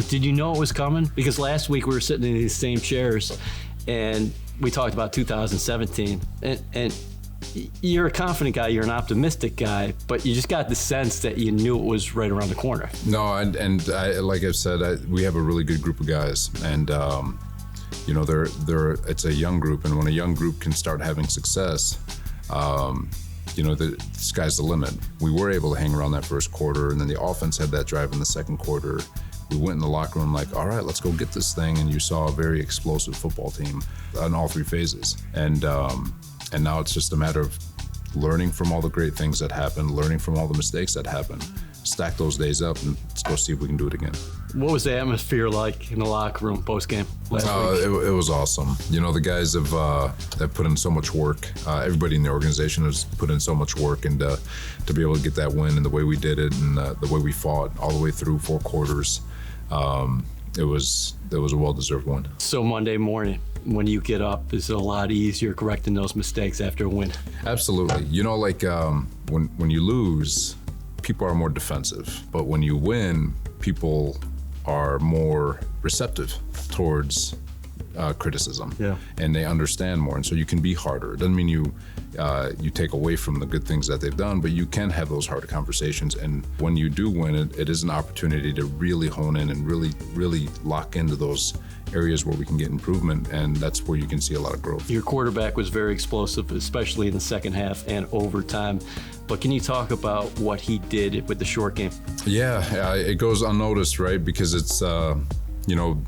Did you know it was coming? Because last week we were sitting in these same chairs and we talked about 2017. And you're a confident guy, you're an optimistic guy, but you just got the sense that you knew it was right around the corner. No, and I, like I've said, we have a really good group of guys. And, you know, it's a young group. And when a young group can start having success, you know, the sky's the limit. We were able to hang around that first quarter, and then the offense had that drive in the second quarter. We went in the locker room like, all right, let's go get this thing. And you saw a very explosive football team on all three phases. And now it's just a matter of learning from all the great things that happened, learning from all the mistakes that happened, stack those days up, and let's go see if we can do it again. What was the atmosphere like in the locker room post-game last week? It was awesome. You know, the guys have put in so much work. Everybody in the organization has put in so much work, and to be able to get that win and the way we did it and the way we fought all the way through 4 quarters, it was a well-deserved win. So Monday morning, when you get up, is it a lot easier correcting those mistakes after a win? Absolutely. You know, like when you lose, people are more defensive. But when you win, people are more receptive towards criticism. Yeah. And they understand more. And so you can be harder. It doesn't mean you take away from the good things that they've done, but you can have those harder conversations. And when you do win, it is an opportunity to really hone in and really, really lock into those areas where we can get improvement, and that's where you can see a lot of growth. Your quarterback was very explosive, especially in the second half and overtime. But can you talk about what he did with the short game? Yeah, it goes unnoticed, right? Because it's, you know,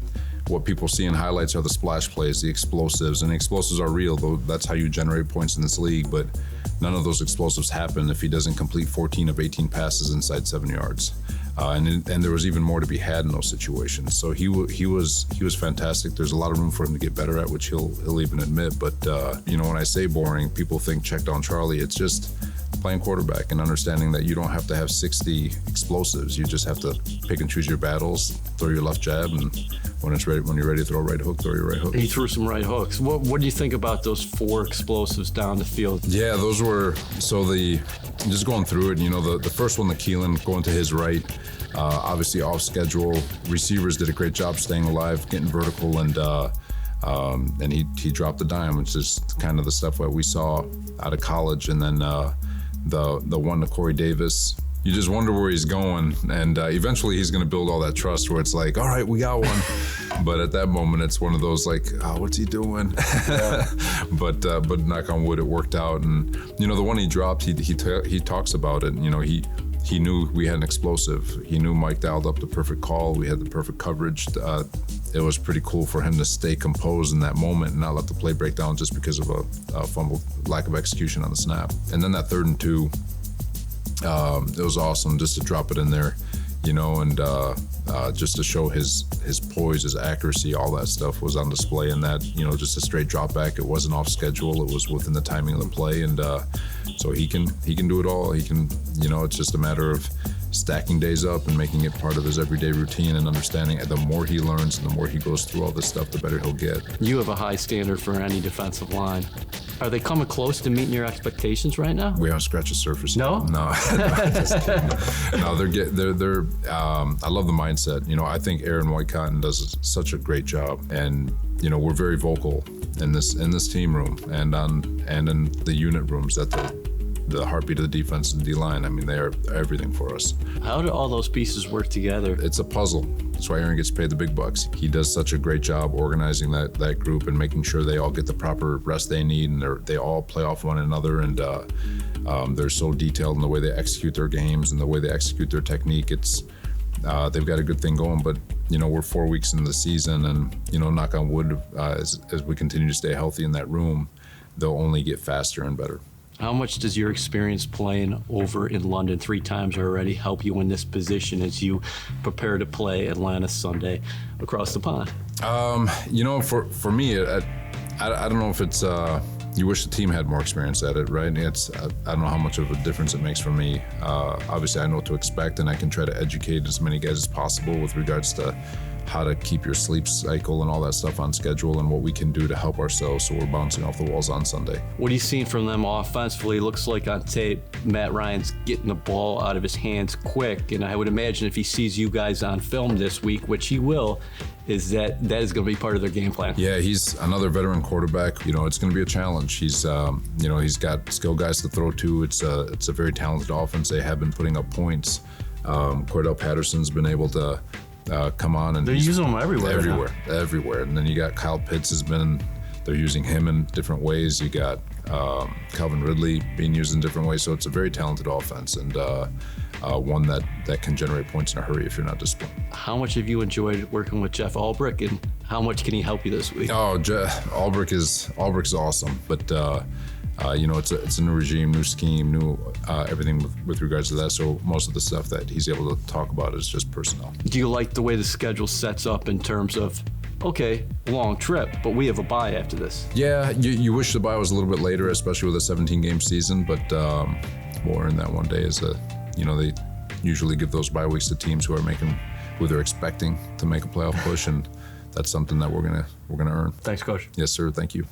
what people see in highlights are the splash plays, the explosives, and the explosives are real, though that's how you generate points in this league, but none of those explosives happen if he doesn't complete 14 of 18 passes inside 7 yards. And there was even more to be had in those situations. So he was fantastic. There's a lot of room for him to get better at, which he'll even admit. But you know, when I say boring, people think check down Charlie. It's just playing quarterback and understanding that you don't have to have 60 explosives. You just have to pick and choose your battles, throw your left jab, and when you're ready to throw a right hook, throw your right hook. He threw some right hooks. What do you think about those 4 explosives down the field? Yeah, those were, just going through it, you know, the first one, the Keelan, going to his right, obviously off schedule. Receivers did a great job staying alive, getting vertical, and he dropped the dime, which is kind of the stuff that we saw out of college. And then the one to Corey Davis, you just wonder where he's going, and eventually he's going to build all that trust where it's like, all right, we got one. But at that moment, it's one of those like, oh, what's he doing? Yeah. But knock on wood, it worked out. And you know, the one he dropped, he talks about it. You know, he knew we had an explosive. He knew Mike dialed up the perfect call. We had the perfect coverage. It was pretty cool for him to stay composed in that moment and not let the play break down just because of a fumble, lack of execution on the snap. And then that 3rd and 2. It was awesome just to drop it in there, you know, and just to show his poise, his accuracy, all that stuff was on display in that, you know, just a straight drop back. It wasn't off schedule. It was within the timing of the play. And so he can do it all. He can, you know, it's just a matter of stacking days up and making it part of his everyday routine and understanding the more he learns and the more he goes through all this stuff, the better he'll get. You have a high standard for any defensive line. Are they coming close to meeting your expectations right now? We haven't scratched the surface yet. No? No. No, they're I love the mindset. You know, I think Aaron White-Cotton does such a great job, and you know, we're very vocal in this team room and in the unit rooms that the heartbeat of the defense and D-line. I mean, they are everything for us. How do all those pieces work together? It's a puzzle. That's why Aaron gets paid the big bucks. He does such a great job organizing that group and making sure they all get the proper rest they need, and they all play off one another, and they're so detailed in the way they execute their games and the way they execute their technique. It's they've got a good thing going, but you know, we're 4 weeks into the season, and you know, knock on wood, as we continue to stay healthy in that room, they'll only get faster and better. How much does your experience playing over in London 3 times already help you in this position as you prepare to play Atlanta Sunday across the pond? You know, for me, I don't know if it's you wish the team had more experience at it, right? I don't know how much of a difference it makes for me. Obviously, I know what to expect, and I can try to educate as many guys as possible with regards to how to keep your sleep cycle and all that stuff on schedule, and what we can do to help ourselves so we're bouncing off the walls on Sunday. What are you seeing from them offensively? Looks like on tape, Matt Ryan's getting the ball out of his hands quick, and I would imagine if he sees you guys on film this week, which he will, is that is going to be part of their game plan. Yeah, he's another veteran quarterback. It's going to be a challenge. He's he's got skill guys to throw to. It's a very talented offense. They have been putting up points. Cordell Patterson's been able to come on, and they're using him everywhere. And then you got Kyle Pitts they're using him in different ways. You got Calvin Ridley being used in different ways. So it's a very talented offense, and one that can generate points in a hurry if you're not disciplined. How much have you enjoyed working with Jeff Ulbrich, and how much can he help you this week? Oh, Ulbrich is awesome, but it's a new regime, new scheme, new everything with regards to that. So most of the stuff that he's able to talk about is just personnel. Do you like the way the schedule sets up in terms of, okay, long trip, but we have a bye after this? Yeah, you wish the bye was a little bit later, especially with a 17-game season, but we'll earn that one day. They usually give those bye weeks to teams who they're expecting to make a playoff push, and that's something that we're gonna earn. Thanks, Coach. Yes, sir. Thank you.